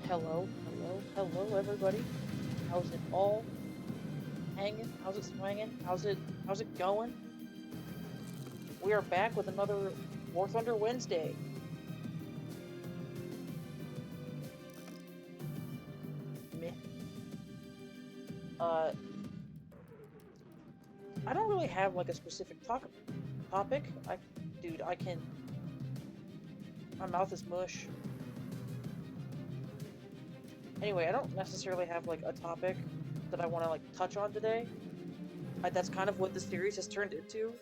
Hello, hello, everybody. How's it all hanging? How's it swinging? How's it going? We are back with another War Thunder Wednesday. Meh. Uh, I don't really have like a specific topic. Dude, I can. My mouth is mush. Anyway, I don't necessarily have like a topic that I want to like touch on today. That's kind of what this series has turned into.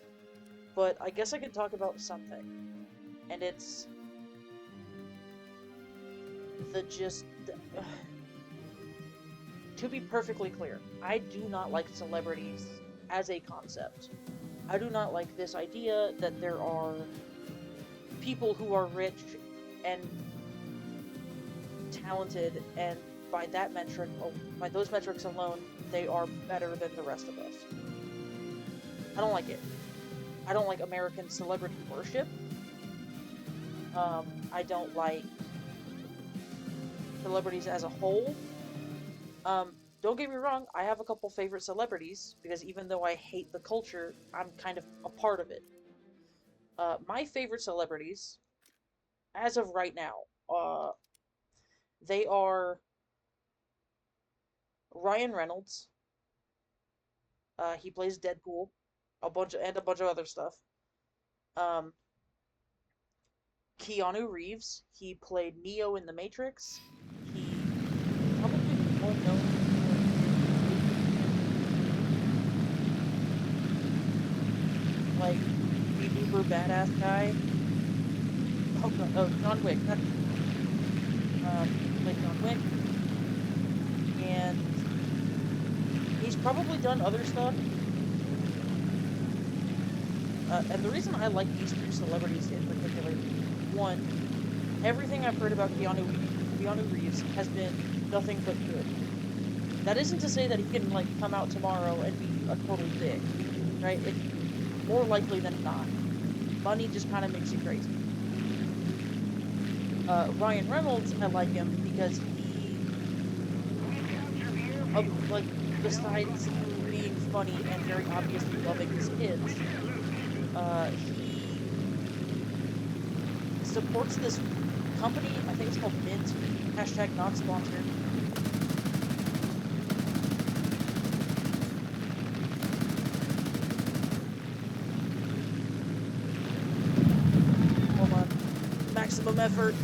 But I guess I could talk about something, and it's the just. To be perfectly clear, I do not like celebrities as a concept. I do not like this idea that there are people who are rich and talented, and by that metric, by those metrics alone, they are better than the rest of us. I don't like it. I don't like American celebrity worship. I don't like celebrities as a whole. Don't get me wrong, I have a couple favorite celebrities, because even though I hate the culture, I'm kind of a part of it. My favorite celebrities, as of right now, they are Ryan Reynolds. He plays Deadpool, a bunch of other stuff. Um, Keanu Reeves. He played Neo in The Matrix. He probably more known for like the uber badass guy. Oh, oh, John Wick. He played John Wick, and he's probably done other stuff. And the reason I like these two celebrities in particular, one, everything I've heard about Keanu Reeves has been nothing but good. That isn't to say that he can like come out tomorrow and be a total dick, right? It's more likely than not. Money just kind of makes you crazy. Ryan Reynolds, I like him because like, besides being funny and very obviously loving his kids, he supports this company. I think it's called Mint. Hashtag not sponsored. Hold on. Maximum effort.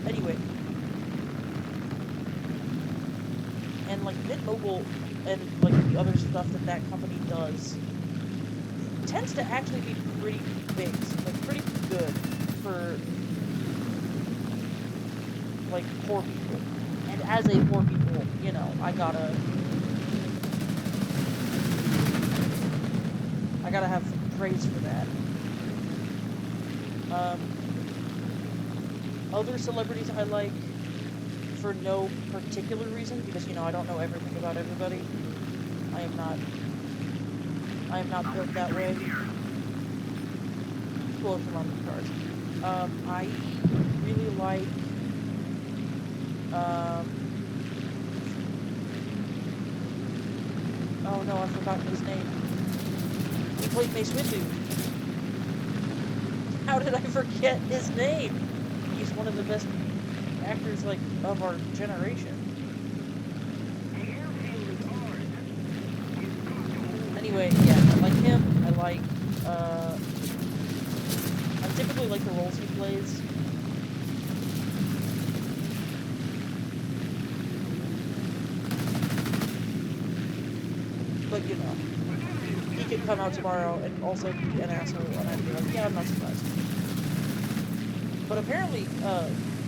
Anyway. And like Mint Mobile and like the other stuff that company does tends to actually be pretty big, like pretty good for like poor people. And as a poor people, you know, I gotta have praise for that. Um, Other celebrities I like for no particular reason, because you know I don't know everything about everybody. I am not built that way. Close on the cards. I really like oh no, I've forgotten his name. He played Mace Windu. How did I forget his name? He's one of the best actors like of our generation. Anyway, yeah, I like him. I typically like the roles he plays. But you know, he could come out tomorrow and also be an asshole, and I'd be like, yeah, I'm not surprised. But apparently,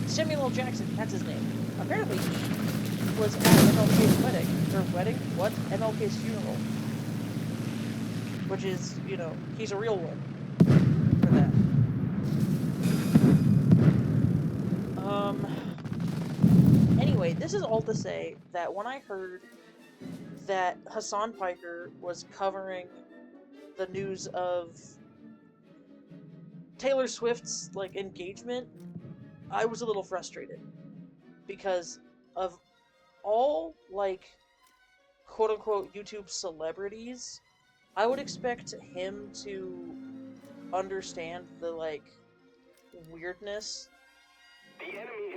Samuel L. Jackson, that's his name. Apparently, he was at MLK's wedding. Or wedding? What? MLK's funeral. Which is, you know, he's a real one. For that. Anyway, this is all to say that when I heard that Hassan Piker was covering the news of Taylor Swift's like engagement, I was a little frustrated because of all like quote unquote YouTube celebrities, I would expect him to understand the like weirdness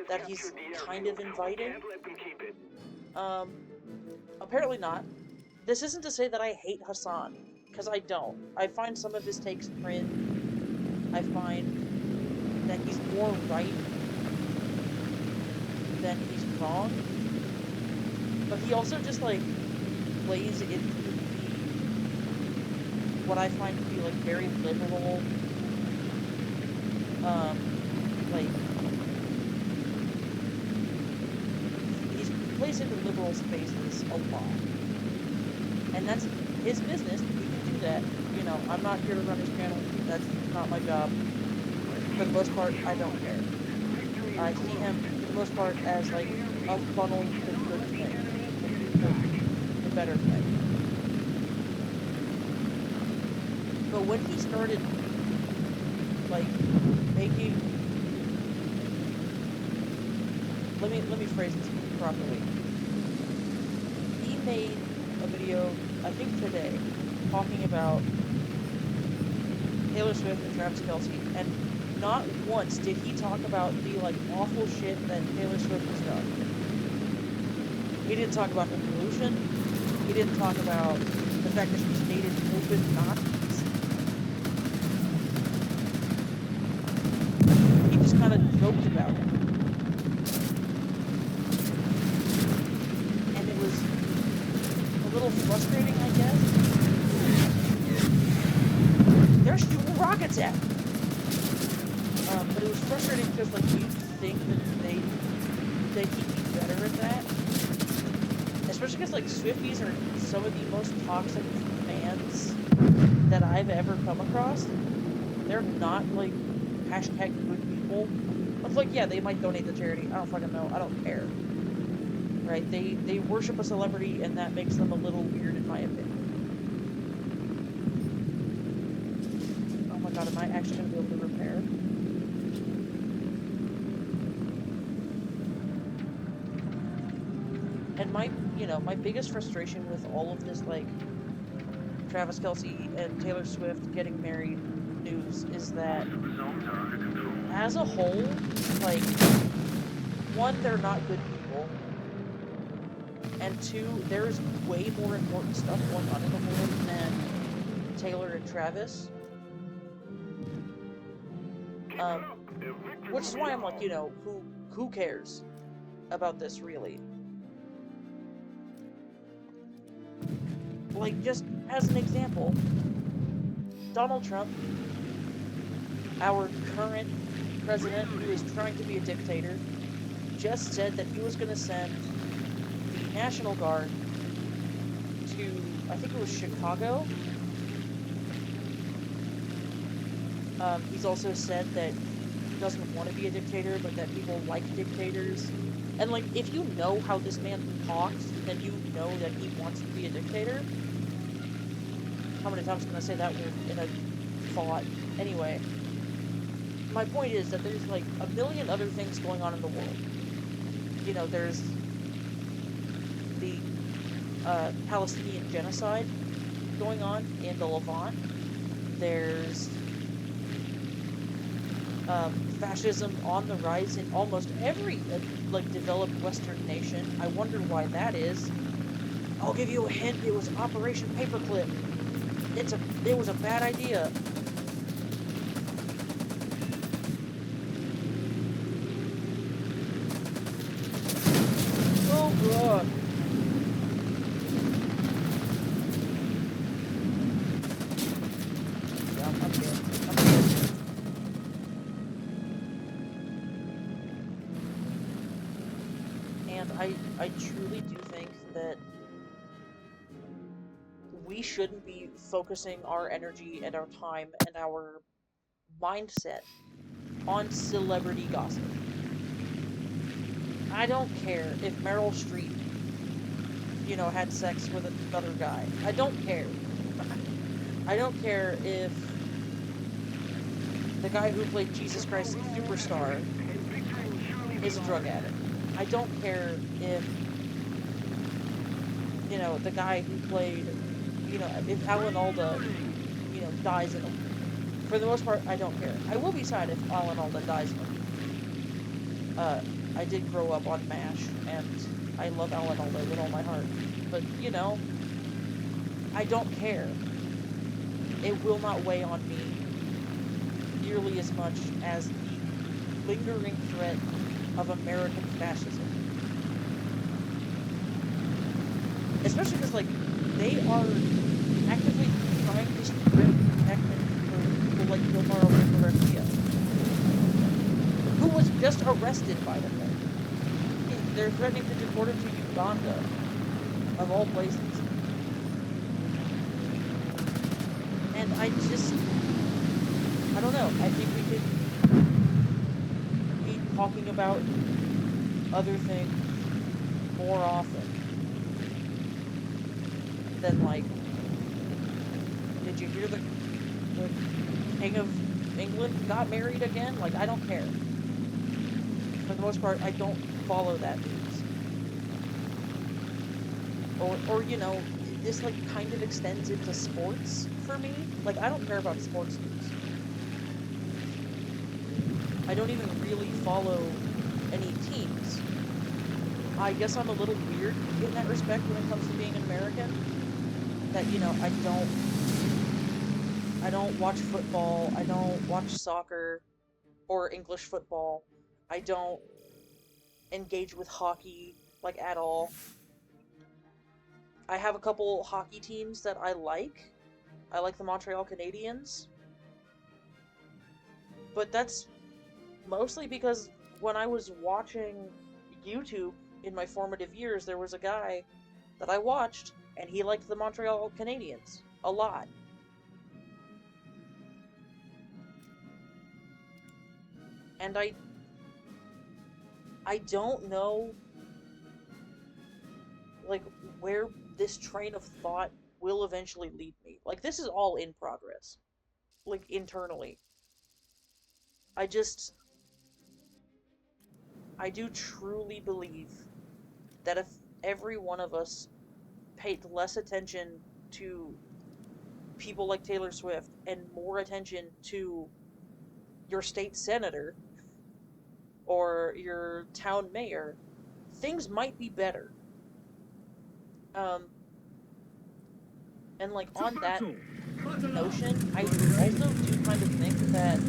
that he's kind of inviting. Um, apparently not. This isn't to say that I hate Hassan, because I don't. I find some of his takes cringe. I find that he's more right than he's wrong. But he also just like plays into what I find to be like very liberal, like he plays into liberal spaces a lot, and that's his business. He can do that. You know, I'm not here to run his channel. That's not my job. For the most part, I don't care. I see him for the most part as like a funnel to good thing, the better thing. But when he started like making, let me phrase this properly. He made a video, I think today, talking about Taylor Swift and Travis Kelce, and not once did he talk about the like awful shit that Taylor Swift has done. He didn't talk about her pollution. He didn't talk about the fact that she's dated open Nazis. He just kind of joked about it. And it was a little frustrating, I guess. They're shooting rockets at me. But it was frustrating because, like, you think that they'd be better at that. Especially because, like, Swifties are some of the most toxic fans that I've ever come across. They're not, like, hashtag good people. It's like, yeah, they might donate to charity. I don't fucking know. I don't care. Right? They worship a celebrity, and that makes them a little weird, in my opinion. Oh my god, am I actually going to be able to repair? And my biggest frustration with all of this, like, Travis Kelce and Taylor Swift getting married news is that, as a whole, like, one, they're not good people, and two, there's way more important stuff going on in the world than Taylor and Travis. Which is why I'm like, who cares about this, really? Like, just as an example, Donald Trump, our current president who is trying to be a dictator, just said that he was going to send the National Guard to, I think it was Chicago. He's also said that he doesn't want to be a dictator, but that people like dictators. And, like, if you know how this man talks, then you know that he wants to be a dictator. How many times can I say that word in a thought? Anyway, my point is that there's, like, a million other things going on in the world. You know, there's the Palestinian genocide going on in the Levant. There's fascism on the rise in almost every, like, developed Western nation. I wonder why that is. I'll give you a hint. It was Operation Paperclip. It was a bad idea. Oh god. Yeah, I'm good. I'm good. And I truly do think that we shouldn't be focusing our energy and our time and our mindset on celebrity gossip. I don't care if Meryl Streep you know, had sex with another guy. I don't care. I don't care if the guy who played Jesus Christ Superstar is a drug addict. I don't care if, you know, the guy who played, you know, if Alan Alda, you know, dies in a... For the most part, I don't care. I will be sad if Alan Alda dies in a I did grow up on MASH, and I love Alan Alda with all my heart. But, you know, I don't care. It will not weigh on me nearly as much as the lingering threat of American fascism. Especially because, like, they are actively trying to strip Heckman for people like Gilmar Garcia, who was just arrested by them. They're threatening to deport him to Uganda, of all places. And I don't know, I think we could be talking about other things more often than, like, did you hear the King of England got married again? Like, I don't care. For the most part, I don't follow that news. Or, you know, this, like, kind of extends into sports for me. Like, I don't care about sports news. I don't even really follow any teams. I guess I'm a little weird in that respect when it comes to being an American. That, you know, I don't watch football, I don't watch soccer or English football. I don't engage with hockey, like, at all. I have a couple hockey teams that I like. I like the Montreal Canadiens. But that's mostly because when I was watching YouTube in my formative years, there was a guy that I watched, and he liked the Montreal Canadiens a lot. And I don't know, like, where this train of thought will eventually lead me. Like, this is all in progress. Like, internally. I do truly believe that if every one of us paid less attention to people like Taylor Swift and more attention to your state senator or your town mayor, things might be better. And, like, on that notion, I also do kind of think that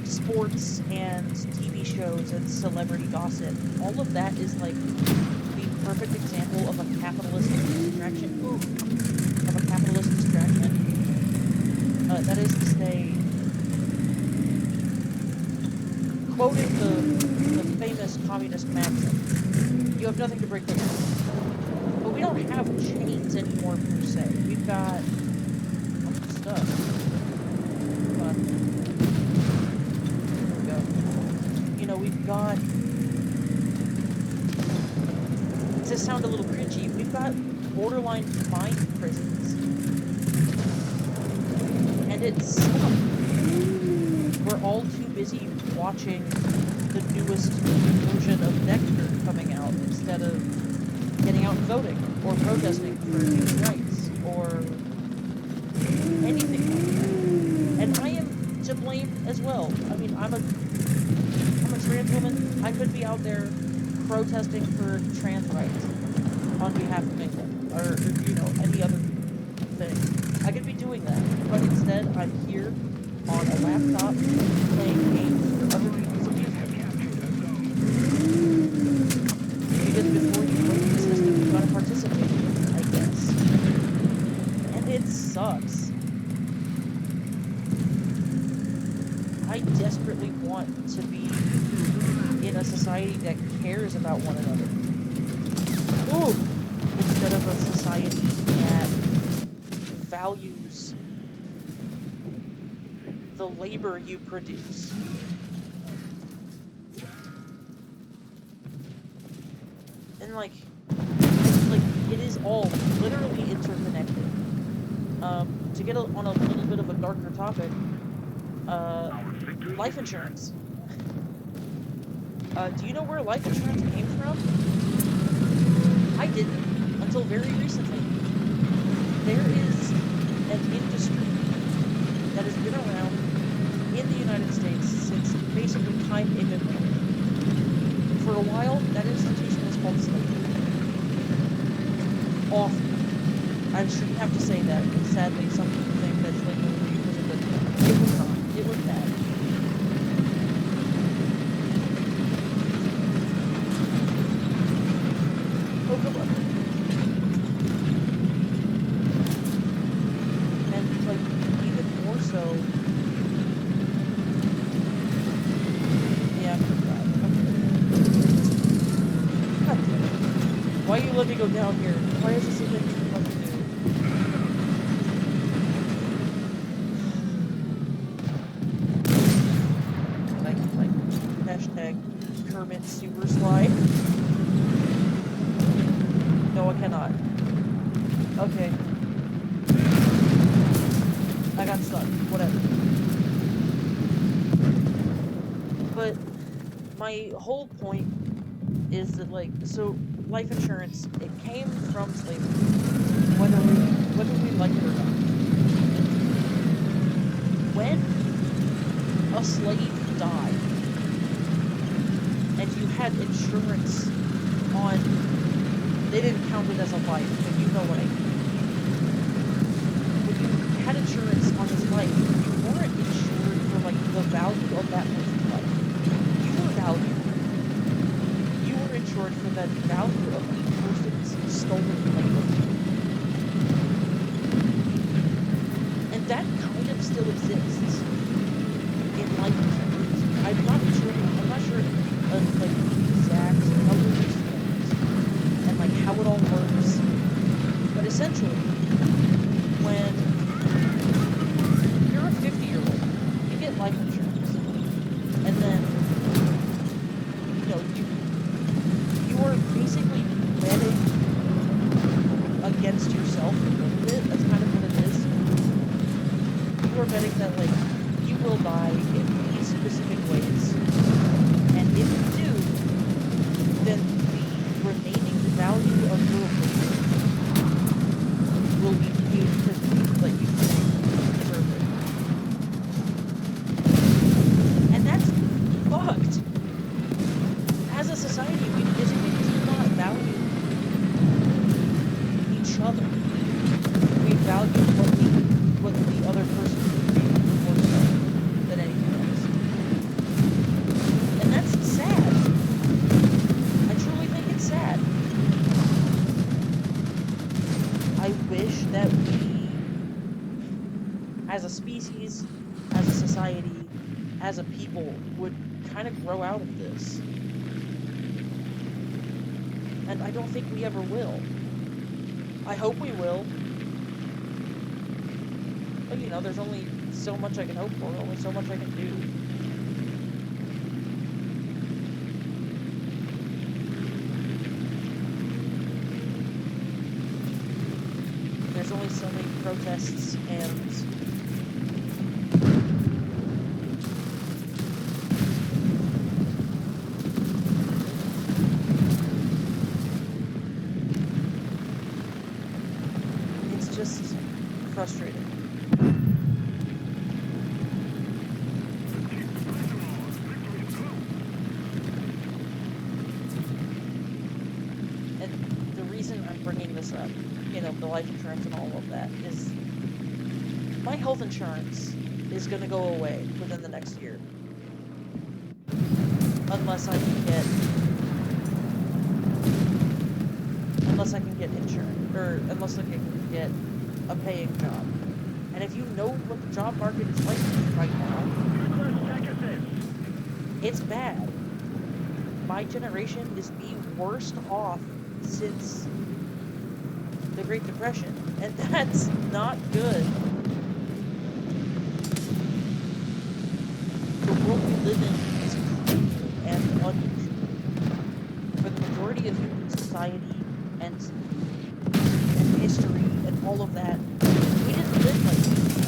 sports and TV shows and celebrity gossip, all of that is, like, the perfect example of a capitalistic distraction. Of a capitalist distraction. That is to say, quoting the famous communist maxim, you have nothing to break the law. But we don't have chains anymore, per se. We've got stuff. But, there we go. You know, we've got, to sound a little cringy, we've got borderline mind prisons. And it's, we're all too busy watching the newest version of Dexter coming out instead of getting out and voting or protesting for human rights or anything like that. And I am to blame as well. I mean, I'm a trans woman. I could be out there protesting for trans rights on behalf of England or, you know, any other thing. I could be doing that, but instead I'm here on a laptop playing games for other people's amusement. Because before you break the system, you gotta participate, I guess. And it sucks. I desperately want to be in a society that cares about one another. Ooh! Instead of a society that values the labor you produce. and like it is all literally interconnected. To get on a little bit of a darker topic, uh, life insurance. Do you know where life insurance came from? I didn't until very recently. There is an industry that has been around in the United States since basically time immemorial. For a while, that institution was called slavery. Awful. I shouldn't have to say that, because sadly some people think that slavery was a good thing. It was not. It was bad. Oh, good luck. And, like, even more so... Yeah, I forgot. Okay. God damn it. Why you let me go down here? Why is this a thing to fucking do? Like, hashtag Kermit Super Slide. No, I cannot. Okay. I got stuck. Whatever. But my whole point is that, like, so life insurance, it came from slavery, whether we like it or not. When a slave died and you had insurance on, they didn't count it as a life, but you know what I mean. When you had insurance on his life, you weren't insured for, like, the value of that person's life. You were valued. You were insured for the value of the person's stolen labor. And that kind of still exists in life insurance. I'm not sure like the exact numbers and like how it all works. But essentially, when you're a 50-year-old, you get life insurance. And then, you know, you are basically betting against yourself a little bit. That's kind of what it is. You are betting that, like, you will die in these specific ways. And if you do, then the remaining value of your life will be paid to, like, you deserve it. And that's fucked. As a society, we basically do not value each other. We value what the other person can do more so than anything else. And that's sad. I truly think it's sad. I wish that we, as a species, as a society, as a people, would kind of grow out of this. And I don't think we ever will. I hope we will. But, you know, there's only so much I can hope for, only so much I can do. There's only so many protests and it's just frustrating. And the reason I'm bringing this up, you know, the life insurance and all of that, is my health insurance is going to go away within the next year. Unless I can get insurance, or unless I can get a paying job. And if you know what the job market is like right now, it's bad. My generation is the worst off since the Great Depression, and that's not good. The world we live in is cruel and unusual. For the majority of humans, society and history and all of that. We didn't live like this.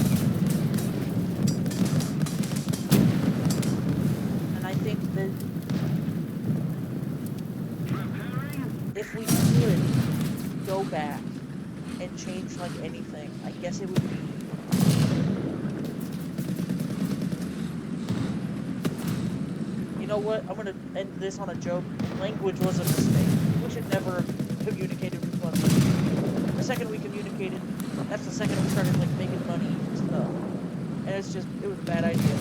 And I think that if we could go back and change like anything, I guess it would be you know what? I'm gonna end this on a joke. Language was a mistake. We should never have communicated with one another. The second we communicated, that's the second we started like making money and stuff. And it's just, it was a bad idea.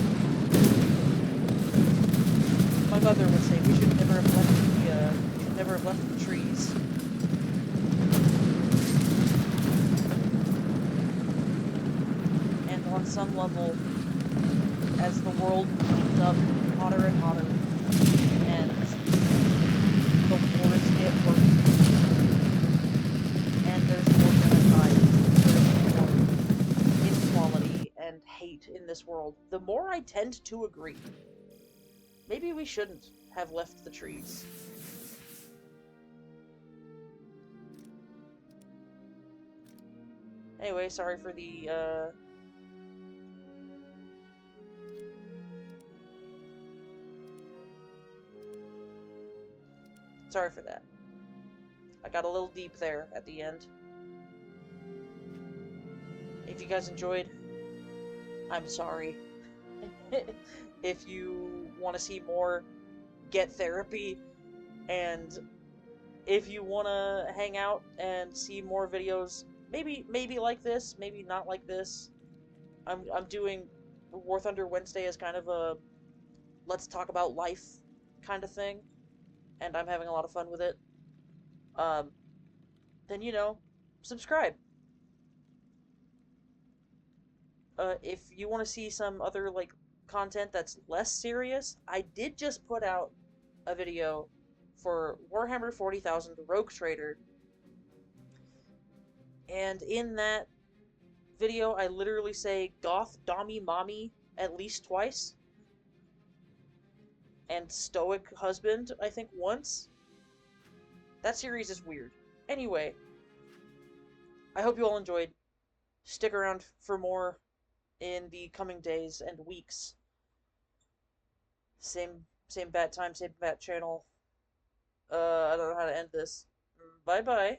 My mother would say we should never have left we should never have left the trees. And on some level, as the world heats up hotter and hotter, and the wars get worse, and there's more genocide, there's more inequality and hate in this world, the more I tend to agree. Maybe we shouldn't have left the trees. Anyway, sorry for the, sorry for that. I got a little deep there at the end. If you guys enjoyed, I'm sorry. If you want to see more, get therapy, and if you want to hang out and see more videos, maybe like this, maybe not like this. I'm doing War Thunder Wednesday as kind of a let's talk about life kind of thing, and I'm having a lot of fun with it. Um, then subscribe. If you want to see some other like content that's less serious, I did just put out a video for Warhammer 40,000 Rogue Trader, and in that video I literally say goth dommy mommy at least twice, and stoic husband I think once. That series is weird. Anyway, I hope you all enjoyed. Stick around for more in the coming days and weeks. Same bat time, same bat channel. I don't know how to end this. Bye bye.